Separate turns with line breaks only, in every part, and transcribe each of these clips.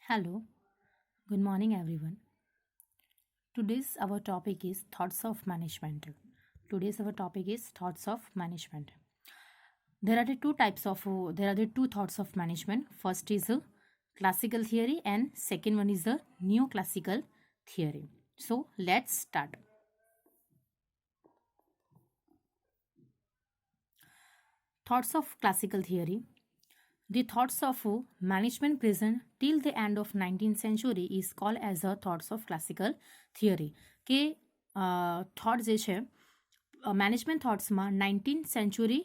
Hello, good morning everyone. Today's our topic is thoughts of management. Today's our topic is thoughts of management. There are the two thoughts of management. First is a classical theory and second one is a neoclassical theory. So let's start. Thoughts of classical theory. The thoughts of management present till the end of 19th century is called as a thoughts of classical theory. કે thought જે છે management થોટ્સમાં nineteen century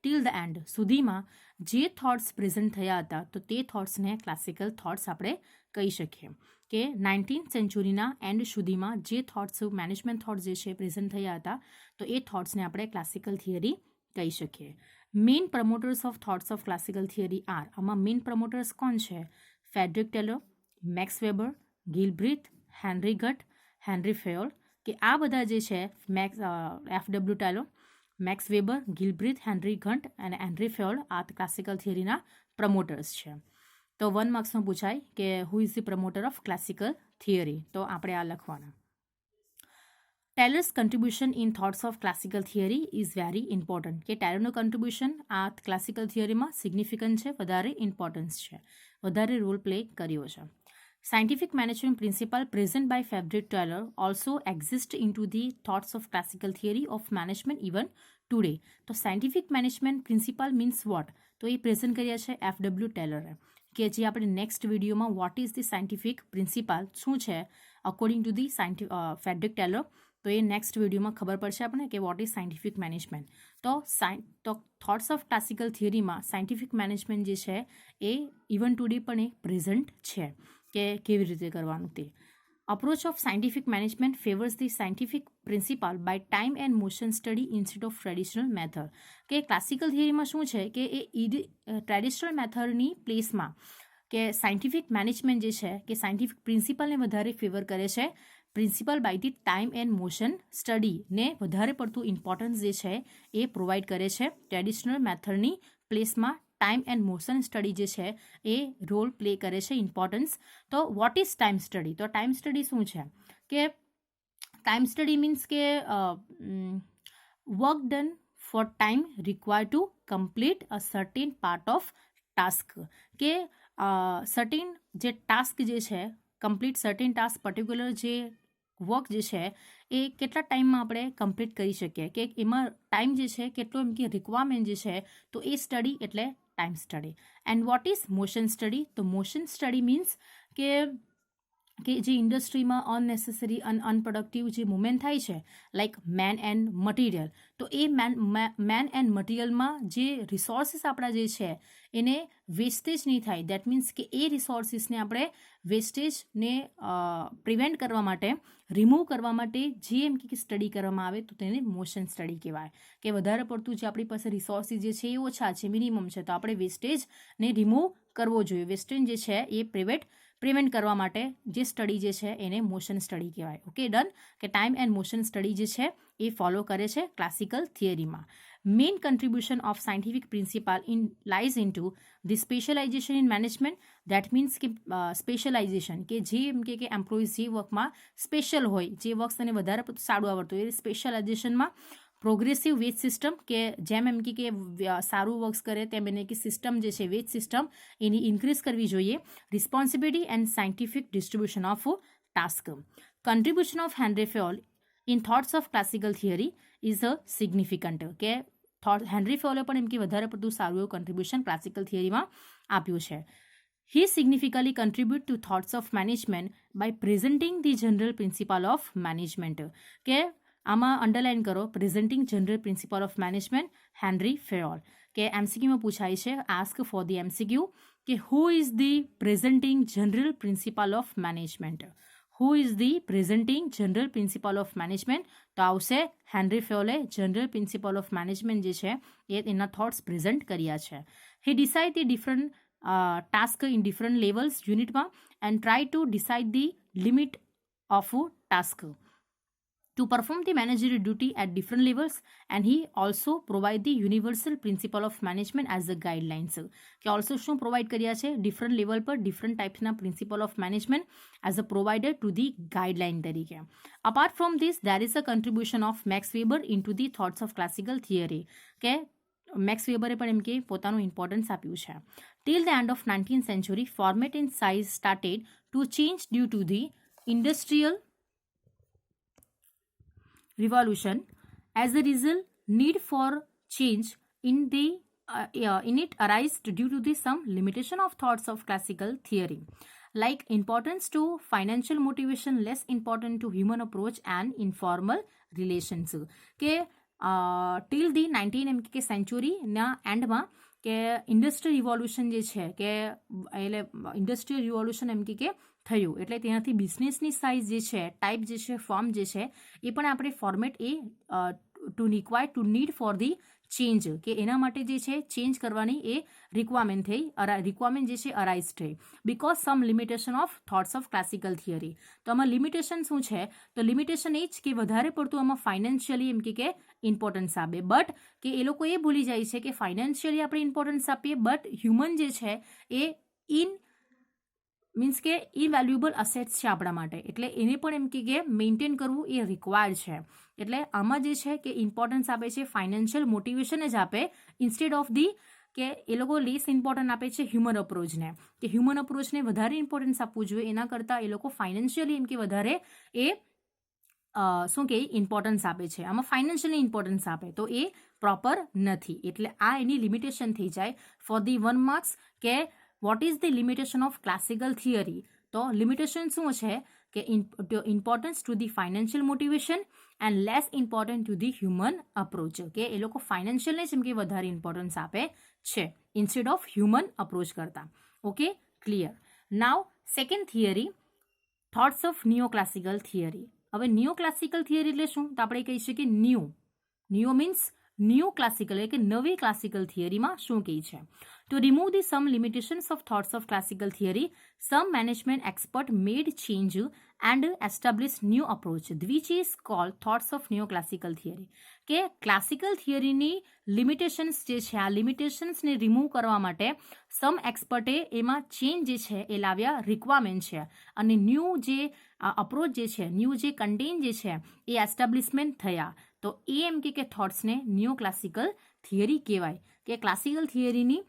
till the end સુધીમાં જે thoughts present થયા હતા તો તે થોટ્સને ક્લાસિકલ થોટ્સ આપણે કહી શકીએ કે નાઇન્ટીન સેન્ચુરીના એન્ડ સુધીમાં જે થોટ્સ મેનેજમેન્ટ થોટ્સ જે છે પ્રેઝન્ટ થયા હતા તો એ થોટ્સને આપણે ક્લાસિકલ થિયરી કહી શકીએ. Main promoters of thoughts of classical theory are, આમાં મેઇન પ્રમોટર્સ કોણ છે? Frederick Taylor, Max Weber, Gilbreth, Henry Gantt, Henry Fayol, કે આ બધા જે છે F W. Taylor, Max Weber, Gilbreth, Henry Gantt અને હેનરી ફેયોલ આ ક્લાસિકલ થિયરીના પ્રમોટર્સ છે. તો 1 માર્ક્સમાં પૂછાય કે who is the promoter of classical theory, તો આપણે આ લખવાના. Tailors contribution in thoughts of classical theory is very important, કે ટેલરનું કન્ટ્રીબ્યુશન આ ક્લાસિકલ થિયરીમાં સિગ્નિફિકન્ટ છે, વધારે ઇમ્પોર્ટન્સ છે, વધારે રોલ પ્લે કર્યો છે. Scientific management principle present by Frederick Taylor also exist into the thoughts of classical theory of management even today. તો scientific management principle means what? તો એ પ્રેઝન્ટ કર્યા છે એફ.ડબલ્યુ. ટેલરે, કે જે આપણે નેક્સ્ટ વિડીયોમાં what is the scientific principle શું છે according to the Frederick Taylor, તો એ નેક્સ્ટ વિડીયોમાં ખબર પડશે આપણે કે વોટ ઇઝ સાયન્ટિફિક મેનેજમેન્ટ. તો થોટ્સ ઓફ ક્લાસિકલ થિયરીમાં સાયન્ટિફિક મેનેજમેન્ટ જે છે એ ઇવન ટુડે પણ એ પ્રેઝન્ટ છે કે કેવી રીતે કરવાનું તે. Approach of scientific management favours the scientific principle by time and motion study instead of traditional method, કે ક્લાસિકલ થિયરીમાં શું છે કે એ ટ્રેડિશનલ મેથડની પ્લેસમાં કે સાયન્ટિફિક મેનેજમેન્ટ જે છે કે સાયન્ટિફિક પ્રિન્સિપલને વધારે ફેવર કરે છે. Principle by the time and motion સ્ટડીને વધારે પડતું ઇમ્પોર્ટન્સ જે છે એ પ્રોવાઈડ કરે છે. ટ્રેડિશનલ મેથડની પ્લેસમાં ટાઈમ એન્ડ મોશન સ્ટડી જે છે એ રોલ પ્લે કરે છે, ઇમ્પોર્ટન્સ. તો વોટ ઇઝ ટાઈમ સ્ટડી? તો ટાઈમ સ્ટડી શું છે કે ટાઈમ સ્ટડી મીન્સ કે work done for time require to complete a certain part of task, કે સર્ટેન જે ટાસ્ક જે છે કમ્પ્લીટ સર્ટેન ટાસ્ક પર્ટિક્યુલર જે વર્ક જે છે એ કેટલા ટાઈમમાં આપણે કમ્પ્લીટ કરી શકીએ, કે એમાં ટાઈમ જે છે કેટલો એમ કે રિક્વાયરમેન્ટ જે છે તો એ સ્ટડી એટલે time study. And what is motion study? તો મોશન સ્ટડી મીન્સ કે જે ઇન્ડસ્ટ્રીમાં અનનેસેસરી અનપ્રોડક્ટિવ જે મુવમેન્ટ થાય છે લાઈક મેન એન્ડ મટીરિયલ, તો એ મેન એન્ડ મટીરિયલમાં જે રિસોર્સિસ આપણા જે છે એને વેસ્ટેજ નહીં થાય. દેટ મીન્સ કે એ રિસોર્સિસને આપણે વેસ્ટેજને પ્રિવેન્ટ કરવા માટે, રિમૂવ કરવા માટે જે એમ કે સ્ટડી કરવામાં આવે તો તેને મોશન સ્ટડી કહેવાય. કે વધારે પડતું જે આપણી પાસે રિસોર્સિસ જે છે એ ઓછા છે, મિનિમમ છે, તો આપણે વેસ્ટેજને રિમૂવ કરવો જોઈએ. વેસ્ટેજ જે છે એ પ્રિવેન્ટ કરવા માટે જે સ્ટડી જે છે એને મોશન સ્ટડી કહેવાય. Okay, done. કે ટાઈમ એન્ડ મોશન સ્ટડી જે છે એ ફોલો કરે છે ક્લાસિકલ થિયરીમાં. Main contribution of scientific principle lies in to the specialisation in management. That means કે સ્પેશિયલાઇઝેશન કે જે એમ કે એમ્પ્લોઈઝ જે વર્કમાં સ્પેશિયલ હોય, જે વર્ક તેને વધારે સારું આવડતું હોય, એ સ્પેશિયલાઇઝેશનમાં. પ્રોગ્રેસિવ વેજ સિસ્ટમ, કે જેમ એમ કે સારું વર્ક્સ કરે તેમ એને કે સિસ્ટમ જે છે વેજ સિસ્ટમ એની ઇન્ક્રીઝ કરવી જોઈએ. Responsibility and scientific distribution of task. Contribution of Henry Fayol in thoughts of classical theory is a significant, કે હેનરી ફેયોલે પણ એમ કે વધારે પડતું સારું એવું કન્ટ્રીબ્યુશન ક્લાસિકલ થિયરીમાં આપ્યું છે. He significantly contribute to thoughts of management by presenting the general principle of management, કે આમાં અંડરલાઇન કરો presenting general principle of management Henry Fayol. કે એમસીક્યુમાં પૂછાય છે, આસ્ક ફોર ધી એમસીક્યુ કે who is the presenting general principle of management? Who is the presenting general principle of management? તો આવશે હેનરી ફેયોલે જનરલ પ્રિન્સિપલ ઓફ મેનેજમેન્ટ જે છે એ એના થોટ્સ પ્રેઝન્ટ કર્યા છે. He decide the different task in different levels unit ma and try to decide the limit of a task to perform the managerial duty at different levels, and he also provide the universal principle of management as a guidelines. કે also શું provide કર્યા છે different level પર different ટાઈપ્સના principle of management as a provider to the guideline તરીકે. Apart from this there is a contribution of Max Weber in to the thoughts of classical theory. કે Max વેબરે પણ એમ કે પોતાનું ઇમ્પોર્ટન્સ આપ્યું છે. Till the end of 19th century format and size started to change due to the industrial revolution. As a result, need for change in it arised due to the some limitation of thoughts of classical theory, like importance to financial motivation, less important to human approach and informal relations. કે till the 19th century ના એન્ડમાં કે industrial revolution જે છે કે એટલે industrial revolution એમ કે થયું એટલે તેનાથી બિઝનેસની સાઇઝ જે છે ટાઈપ જે છે ફોર્મ જે છે એ પણ આપણે ફોર્મેટ એ to require to need for the change કે એના માટે જે છે ચેન્જ કરવાની એ રિક્વાયરમેન્ટ જે છે અરાઇઝ થઈ because some limitation of thoughts of classical theory. તો આમાં લિમિટેશન શું છે તો લિમિટેશન એ જ કે વધારે પડતું આમાં ફાઇનાન્શિયલી એમ કે ઇમ્પોર્ટન્સ આપે બટ કે એ લોકો એ ભૂલી જાય છે કે ફાઇનાન્શિયલી આપણે ઇમ્પોર્ટન્સ આપીએ બટ હ્યુમન જે છે એ મીન્સ કે ઇવેલ્યુએબલ અસેટ્સ છે આપણા માટે એટલે એને પણ એમ કે મેન્ટેન કરવું એ રિક્વાયર્ડ છે. એટલે આમાં જે છે કે ઇમ્પોર્ટન્સ આપે છે ફાઇનાન્શિયલ મોટિવેશન જ આપે ઇન્સ્ટેડ ઓફ ધી કે એ લોકો લેસ ઇમ્પોર્ટન્ટ આપે છે હ્યુમન અપ્રોચને કે હ્યુમન અપ્રોચને વધારે ઇમ્પોર્ટન્સ આપવું જોઈએ એના કરતાં એ લોકો ફાઇનાન્શિયલી એમ કે વધારે એ શું કે ઇમ્પોર્ટન્સ આપે છે આમાં ફાઇનાન્શિયલી ઇમ્પોર્ટન્સ આપે તો એ પ્રોપર નથી એટલે આ એની લિમિટેશન થઈ જાય ફોર ધી 1 માર્ક્સ કે what is the limitation of classical theory. તો લિમિટેશન શું છે કે importance to the financial motivation and less important to the human approach કે એ લોકો ફાઇનાન્શિયલને જેમ કે વધારે ઇમ્પોર્ટન્સ આપે છે ઇન્સ્ટેડ ઓફ હ્યુમન અપ્રોચ કરતા. Okay clear. Now second theory thoughts of neo classical theory. હવે નિયો ક્લાસિકલ થિયરી એટલે શું તો આપણે કહી શકીએ નિયો મીન્સ ન્યૂ ક્લાસિકલ એટલે કે નવી ક્લાસિકલ થિયરીમાં શું કહે છે To remove the some limitations of thoughts of classical theory, some management expert made change and established new approach, which is called thoughts of neoclassical theory. કે classical થિયરીની limitations જે છે આ લિમિટેશન્સને રિમૂવ કરવા માટે સમ એક્સપર્ટે એમાં ચેન્જ જે છે એ લાવ્યા રિક્વાયરમેન્ટ છે અને ન્યૂ જે અપ્રોચ જે છે ન્યૂ જે કન્ટેન્ટ જે છે એ એસ્ટાબ્લિશમેન્ટ થયા તો એ એમ કે થોટ્સને ન્યૂ ક્લાસિકલ થિયરી કહેવાય કે ક્લાસિકલ થિયરીની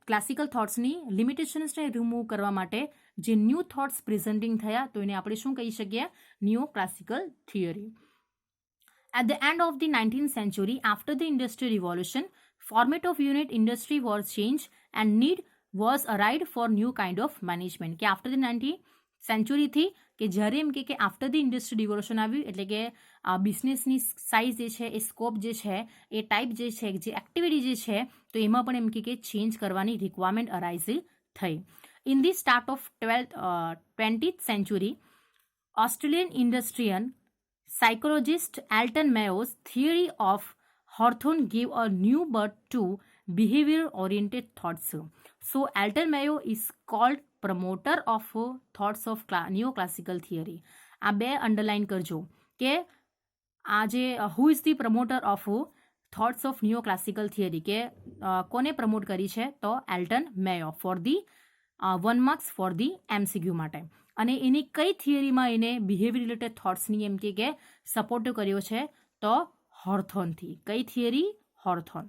ક્લાસિકલ થોટ્સની લિમિટેશન્સને રિમૂવ કરવા માટે જે ન્યૂ થોટ્સ પ્રેઝન્ટિંગ થયા તો એને આપણે શું કહી શકીએ new classical theory. At the end of the 19th century, after the Industrial Revolution, format of unit industry was changed and need was arrived for new kind of management. કે after the 19th century થી કે જ્યારે એમ કે after the industrial revolution આવ્યું એટલે કે બિઝનેસની size જે છે એ સ્કોપ જે છે એ ટાઈપ જે છે જે એક્ટિવિટી જે છે તો એમાં પણ એમ કે ચેન્જ કરવાની રિક્વાયરમેન્ટ અરાઇઝ થઈ. In the start of 20th century, Australian industrial psychologist Alton Mayo's theory of Hawthorne gave a new birth to behavior-oriented thoughts. So, Alton Mayo is called promoter of thoughts of neoclassical theory. આ બે underline કરજો કે આ જે who is the promoter of thoughts of neoclassical theory કે કોને promote કરી છે તો Elton Mayo for the 1 marks for the MCQ માટે અને એની કઈ થિયરીમાં એને બિહેવિયર રિલેટેડ થોટ્સની એમ કે સપોર્ટ કર્યો છે તો હોર્થોનથી. કઈ થિયરી હોર્થોન.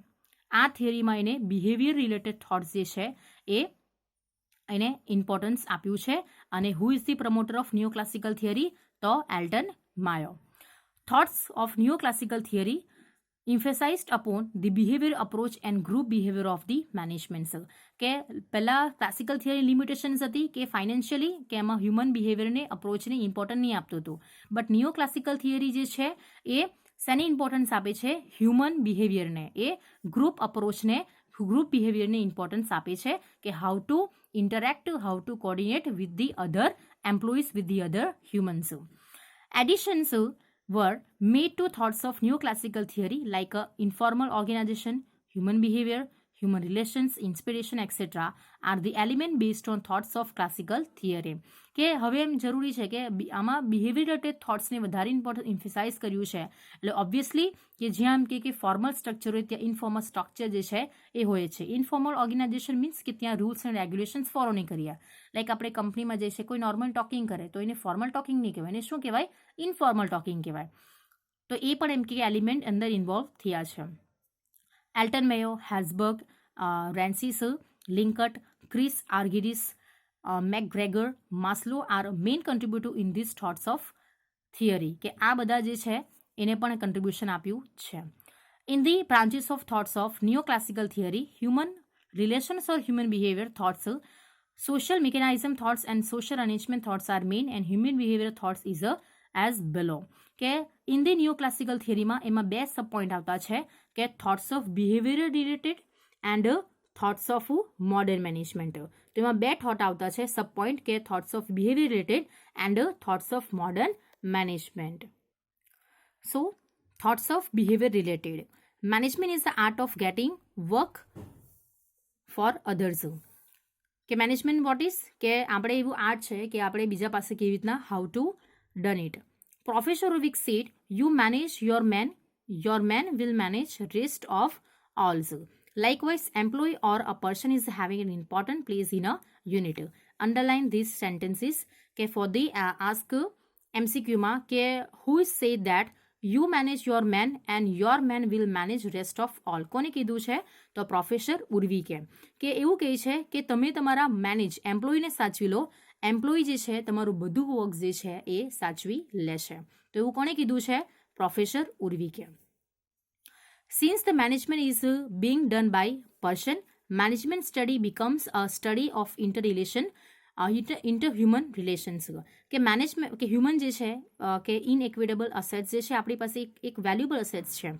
આ થિયરીમાં એને બિહેવિયર રિલેટેડ થોટ્સ જે છે એ એને ઇમ્પોર્ટન્સ આપ્યું છે અને who is the promoter of neoclassical theory તો Elton Mayo. Thoughts of neoclassical theory emphasized upon the behavior approach and group behavior of the management. કે પહેલાં ક્લાસિકલ થિયરી લિમિટેશન્સ હતી કે ફાઇનાન્શિયલી કે એમાં હ્યુમન બિહેવિયરને અપ્રોચને ઇમ્પોર્ટન્ટ નહીં આપતું હતું બટ નિયો ક્લાસિકલ થિયરી જે છે એ શેની ઇમ્પોર્ટન્સ આપે છે હ્યુમન બિહેવિયરને એ ગ્રુપ અપ્રોચને ગ્રુપ બિહેવિયરને ઇમ્પોર્ટન્સ આપે છે કે how to interact how to coordinate with the other employees with the other humans. Additions were made to thoughts of neoclassical theory like informal organization, human behavior, human relations, inspiration, etc. are the element based on thoughts of classical theory. કે હવે એમ જરૂરી છે કે આમાં behaviour related થોટ્સને વધારે important ઇમ્ફેસાઇઝ કર્યું છે. એટલે ઓબ્વિયસલી કે જ્યાં એમ કે ફોર્મલ સ્ટ્રક્ચર હોય ત્યાં ઇનફોર્મલ સ્ટ્રક્ચર જે છે એ હોય છે. ઇનફોર્મલ ઓર્ગેનાઇઝેશન મીન્સ કે ત્યાં રૂલ્સ એન્ડ રેગ્યુલેશન્સ ફોલો નહીં કર્યા. લાઈક આપણે કંપનીમાં જઈએ કોઈ નોર્મલ ટોકિંગ કરે તો એને ફોર્મલ ટોકિંગ નહીં કહેવાય, એને શું કહેવાય? ઇનફોર્મલ ટોકિંગ કહેવાય. તો એ પણ એમ કે એલિમેન્ટ અંદર ઇન્વોલ્વ થયા છે. Elton Mayo, Herzberg, Rensis, Likert, Chris Argyris, McGregor, Maslow are main contributor in this thoughts of theory. કે આ બધા જે છે એને પણ કન્ટ્રીબ્યુશન આપ્યું છે. In the branches of thoughts of neoclassical theory, human relations or human behaviour thoughts, social mechanism thoughts and social arrangement thoughts are main and human behavior thoughts is as below. કે in the neoclassical થિયરીમાં એમાં બે સબ point આવતા છે કે thoughts of behaviour related and thoughts of modern management. તો એમાં બે thought આવતા છે સબ પોઈન્ટ કે thoughts of behaviour related and thoughts of modern management. So thoughts of behaviour related, management is the art of gating work four others. કે management what is કે આપણે એવું આર્ટ છે કે આપણે બીજા પાસે કેવી રીતના how to done it. Professor Ruvik said, you manage your man will manage rest of alls. Likewise, employee or a person is having an important place in a unit. Underline these sentences કે for the ask MCQ માં કે who is say that you manage your man and your man will manage rest of all. કોને કીધું છે? તો professor ઉર્વિકે. કે એવું કહે છે કે તમે તમારા મેનેજ એમ્પ્લોયીને સાચવી લો, એમ્પ્લોયી જે છે તમારું બધું વર્ક જે છે એ સાચવી લેશે. તો એવું કોણે કીધું છે? પ્રોફેસર ઉર્વિકે. Since the management is being done by person, management study becomes a study of interhuman relations. કે મેનેજમેન્ટ કે હ્યુમન જે છે કે ઇનએક્વિટેબલ અસેટ્સ જે છે આપણી પાસે એક વેલ્યુએબલ અસેટ્સ છે.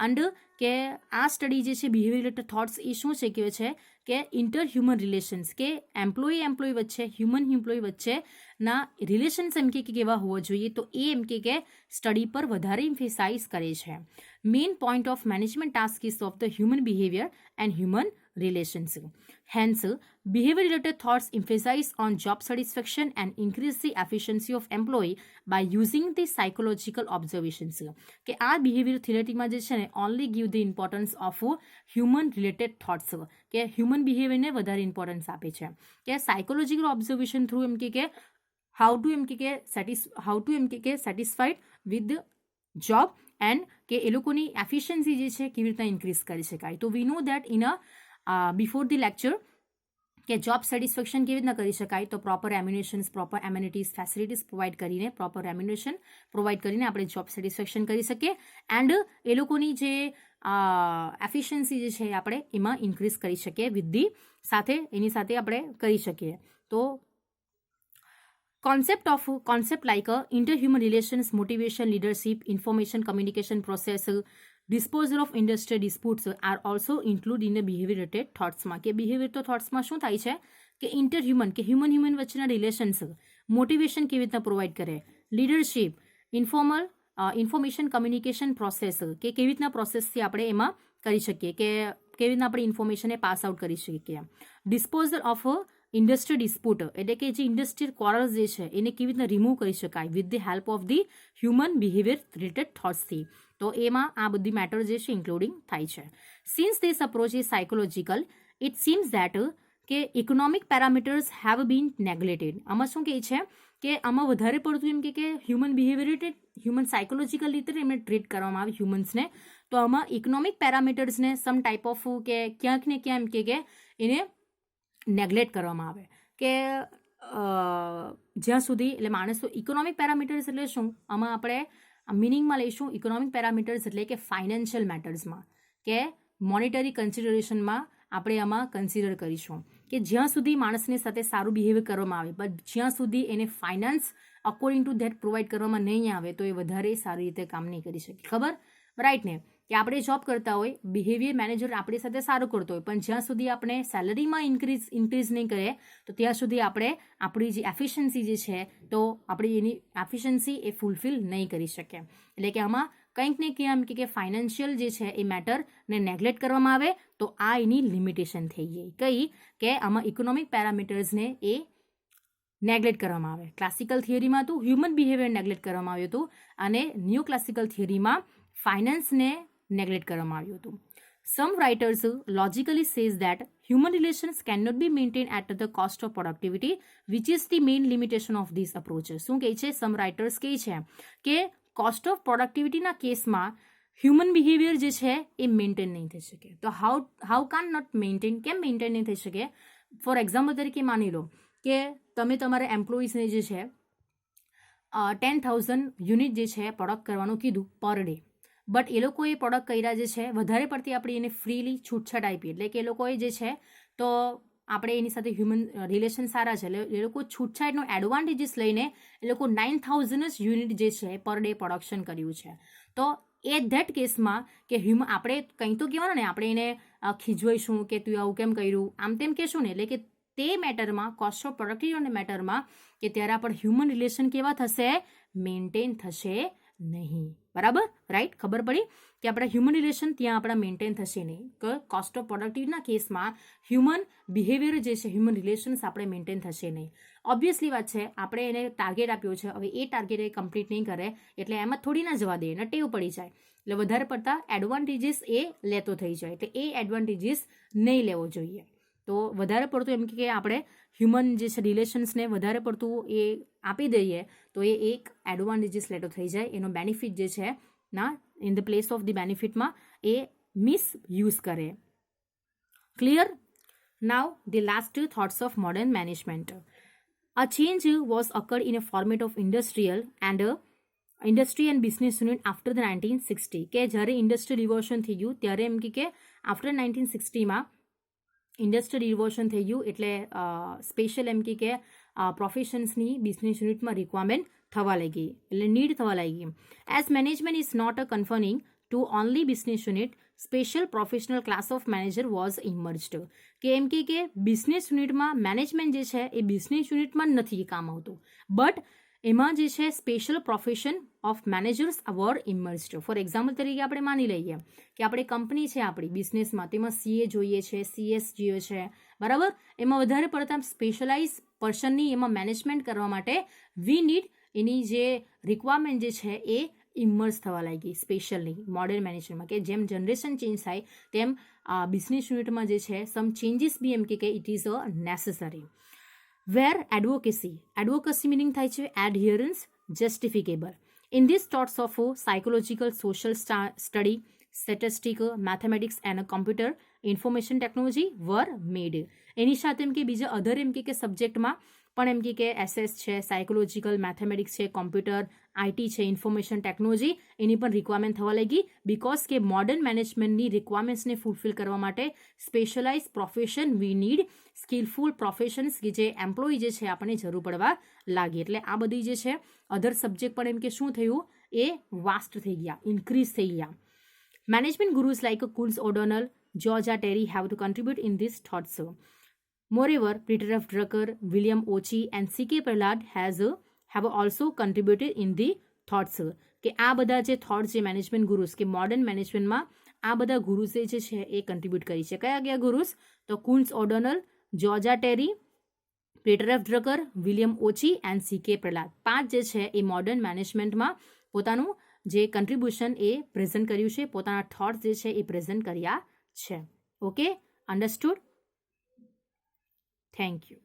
અંડ કે આ સ્ટડી જે છે બિહેવિયર રિલેટેડ થોટ્સ એ શું છે કહે છે કે ઇન્ટરહ્યુમન રિલેશન્સ કે એમ્પ્લોયી વચ્ચે હ્યુમન એમ્પ્લોયી વચ્ચેના રિલેશન્સ એમ કે કેવા હોવા જોઈએ. તો એ એમ કે સ્ટડી પર વધારે ઇમ્ફેસાઇઝ કરે છે. Main point of management task ease of the human behaviour and human relations. Hence, behavior related thoughts emphasize on job satisfaction and increase the efficiency of employee by using the psychological observations. કે આ behavior theoreticમાં જે છે ને only give the importance of human related thoughts કે human behavior ને વધારે importance આપે છે. કે psychological observation through એમ કે how to satisfied with the job and કે એ લોકોની એફિશિયન્સી જે છે કેવી રીતના ઇન્ક્રીઝ કરી શકાય. તો we know that in before the lecture કે જોબ સેટિસ્ફેક્શન કેવી રીતના કરી શકાય. તો proper ammunitions, proper amenities, facilities provide કરીને, પ્રોપર એમ્યુનેશન પ્રોવાઈડ કરીને આપણે જોબ સેટિસ્ફેક્શન કરી શકીએ એન્ડ એ લોકોની જે એફિશિયન્સી જે છે આપણે એમાં ઇન્ક્રીઝ કરી શકીએ એની સાથે આપણે કરી શકીએ. તો concept like interhuman relations, motivation, leadership, information communication process, disposal of industrial disputes are also included in the behavior related thoughts માં. કે behavior તો thoughts માં શું થાય છે કે interhuman કે human વચ્ચેના રિલેશન્સ, મોટિવેશન કેવી રીતના પ્રોવાઈડ કરે, લીડરશિપ, ઇન્ફોર્મેશન કમ્યુનિકેશન પ્રોસેસ કે કેવી રીતના પ્રોસેસથી આપણે એમાં કરી શકીએ કે કેવી રીતના આપણે ઇન્ફોર્મેશનને પાસ આઉટ કરી શકીએ. ડિસ્પોઝલ ઓફ ઇન્ડસ્ટ્રીયલ ડિસ્પ્યુટ એટલે કે જે ઇન્ડસ્ટ્રીયલ ક્વારલ્સ જે છે એને કેવી રીતના રિમૂવ કરી શકાય with the help of the human behaviour related થોટ્સથી. તો એમાં આ બધી મેટર જે છે ઇન્ક્લુડિંગ થાય છે. Since this approach is psychological, it seems that કે economic parameters have been neglected. આમાં શું કહે છે કે આમાં વધારે પડતું એમ કે human behaviour related human psychological રીતે એમને ટ્રીટ કરવામાં આવે હ્યુમન્સને. તો આમાં ઇકોનોમિક પેરામીટર્સને સમ ટાઈપ ઓફ કે ક્યાંક ને ક્યાંક એમ કે એને નેગ્લેક્ટ કરવામાં આવે કે જ્યાં સુધી એટલે માણસો ઇકોનોમિક પેરામીટર્સ એટલે શું આમાં આપણે મિનિંગમાં લઈશું. ઇકોનોમિક પેરામીટર્સ એટલે કે ફાઇનાન્શિયલ મેટર્સમાં કે મોનિટરી કન્સિડરેશનમાં આપણે આમાં કન્સિડર કરીશું કે જ્યાં સુધી માણસની સાથે સારું બિહેવિયર કરવામાં આવે બટ જ્યાં સુધી એને finance according to that provide કરવામાં નહીં આવે તો એ વધારે સારી રીતે કામ નહીં કરી શકે. ખબર રાઈટ ને કે આપણે જોબ કરતા હોય, બિહેવિયર મેનેજર આપણી સાથે સારું કરતો હોય પણ જ્યાં સુધી આપણે સેલરીમાં ઇન્ક્રીઝ નહીં કરે તો ત્યાં સુધી આપણે આપણી જે એફિશિયન્સી જે છે તો આપણી એની એફિશિયન્સી એ ફૂલફિલ નહીં કરી શકીએ. એટલે કે આમાં કંઈક ને ક્યાં કે ફાઇનાન્શિયલ જે છે એ મેટરને નેગ્લેક્ટ કરવામાં આવે તો આ એની લિમિટેશન થઈ ગઈ. કઈ કે આમાં ઇકોનોમિક પેરામીટર્સને એ નેગ્લેક્ટ કરવામાં આવે. ક્લાસિકલ થિયરીમાં તો હ્યુમન બિહેવિયર નેગ્લેક્ટ કરવામાં આવ્યું હતું અને ન્યૂ ક્લાસિકલ થિયરીમાં ફાઇનાન્સને નેગ્લેક્ટ કરવામાં આવ્યું હતું. Some writers logically says that human relations cannot be maintained at the cost of productivity, which is the main limitation of these approaches. શું કહે છે? સમ રાઇટર્સ કહે છે કે કોસ્ટ ઓફ પ્રોડક્ટિવિટીના કેસમાં હ્યુમન બિહેવિયર જે છે એ મેન્ટેન નહીં થઈ શકે. તો હાઉ કાન નોટ મેન્ટેન, કેમ મેન્ટેન નહીં થઈ શકે? ફોર એક્ઝામ્પલ તરીકે માની લો કે તમે તમારા એમ્પ્લોઈઝને જે છે 10,000 યુનિટ જે છે પ્રોડક્ટ કરવાનું કીધું પર ડે, બટ એ લોકોએ પ્રોડક્ટ કર્યા જે છે વધારે પડતી આપણે એને ફ્રીલી છૂટછાટ આપી, એટલે કે એ લોકોએ જે છે તો આપણે એની સાથે હ્યુમન રિલેશન સારા છે એટલે એ લોકો છૂટછાટનો એડવાન્ટેજીસ લઈને એ લોકો 9,000 જ યુનિટ જે છે પર ડે પ્રોડક્શન કર્યું છે. તો એ ધેટ કેસમાં કે આપણે કંઈ તો કહેવાનું ને, આપણે એને ખીજવાઈશું કે તું આવું કેમ કર્યું, આમ તેમ કહેશું ને, એટલે કે તે મેટરમાં કોસ્ટ ઓફ પ્રોડક્ટિવિટી મેટરમાં કે ત્યારે આપણે હ્યુમન રિલેશન કેવા થશે? મેન્ટેન થશે નહીં. બરાબર, રાઈટ? ખબર પડી કે આપણા હ્યુમન રિલેશન ત્યાં આપણા મેન્ટેન થશે નહીં. કે કોસ્ટ ઓફ પ્રોડક્ટિવિટીના કેસમાં હ્યુમન બિહેવિયર જે છે, હ્યુમન રિલેશન્સ આપણે મેન્ટેન થશે નહીં. ઓબ્વિયસલી વાત છે, આપણે એને ટાર્ગેટ આપ્યો છે, હવે એ ટાર્ગેટ એ કમ્પ્લીટ નહીં કરે એટલે એમાં થોડી ના જવા દે, એને ટેવ પડી જાય એટલે વધારે પડતા એડવાન્ટેજીસ એ લેતો થઈ જાય, એટલે એ એડવાન્ટેજીસ નહીં લેવો જોઈએ. તો વધારે પડતું એમ કે આપણે હ્યુમન જે છે રિલેશન્સને વધારે પડતું એ આપી દઈએ તો એ એક એડવાન્ટેજીસ લેતો થઈ જાય, એનો બેનિફિટ જે છે ના in the place of the બેનિફિટમાં એ મિસયુઝ કરે. Clear? Now the last thoughts of modern management. A change was occurred in a format of industry and business unit after the 1960. કે જ્યારે ઇન્ડસ્ટ્રીયલ રિવોલ્યુશન થઈ ગયું ત્યારે એમ કે આફ્ટર 1960માં ઇન્ડસ્ટ્રીયલ રિવોલ્યુશન થઈ ગયું એટલે સ્પેશિયલ એમ કે પ્રોફેશન્સની બિઝનેસ યુનિટમાં રિક્વાયરમેન્ટ થવા લાગી, એટલે નીડ થવા લાગી. As management is not a concerning to only business unit, special professional class of manager was emerged. કે એમ કે બિઝનેસ યુનિટમાં મેનેજમેન્ટ જે છે એ બિઝનેસ યુનિટમાં નથી કામ આવતું, બટ એમાં જે છે special profession of managers were emerged. For example તરીકે આપણે માની લઈએ કે આપણે કંપની છે આપણી બિઝનેસમાં, તેમાં CA જોઈએ છે, CS જોઈએ છે, બરાબર? એમાં વધારે પડતા સ્પેશિયલાઇઝ પર્સનની એમાં મેનેજમેન્ટ કરવા માટે વી નીડ એની જે રિક્વાયરમેન્ટ જે છે એ ઇમર્સ થવા લાગી સ્પેશિયલી મોડર્ન મેનેજમેન્ટમાં. કે જેમ જનરેશન ચેન્જ થાય તેમ બિઝનેસ યુનિટમાં જે છે સમ ચેન્જીસ બી એમ કે it is a necessary. Where advocacy meaning થાય છે adherence, justificable. In these thoughts of psychological, social study, statistics, mathematics and computer information technology were made. એની સાથે એમ કે બીજા અધર એમ કે સબ્જેક્ટમાં પણ એમ કે SS છે, સાયકોલોજીકલ, મેથેમેટિક્સ છે, કોમ્પ્યુટર, IT છે, ઇન્ફોર્મેશન ટેકનોલોજી એની પણ રિક્વાયરમેન્ટ થવા લાગી. બિકોઝ કે મોડર્ન મેનેજમેન્ટની રિક્વાયરમેન્ટ્સને ફૂલફિલ કરવા માટે specialise profession we need, skilful professions કે જે એમ્પ્લોય જે છે આપણને જરૂર પડવા લાગી. એટલે આ બધી જે છે અધર સબ્જેક્ટ પણ એમ કે શું થયું એ વાસ્ટ થઈ ગયા, ઇન્ક્રીઝ થઈ ગયા. Management gurus like Koontz O'Donnell, George Terry have to contribute in these thoughts. Moreover, Peter F. Drucker, William Ochi and C.K. Prahalad have also contributed in the thoughts. કે આ બધા જે થોટ્સ જે management ગુરુઝ કે modern મેનેજમેન્ટમાં આ બધા ગુરુઝે જે છે એ કન્ટ્રીબ્યુટ કરી છે. કયા કયા ગુરુઝ? તો Koontz O'Donnell, George Terry, Peter F Drucker, William Ouchi and C.K. Prahalad. 5 જે છે એ મોડર્ન મેનેજમેન્ટમાં પોતાનું જે કન્ટ્રીબ્યુશન એ પ્રેઝન્ટ કર્યું છે, પોતાના થોટ્સ જે છે એ પ્રેઝન્ટ કર્યા છે. Okay, understood? Thank you.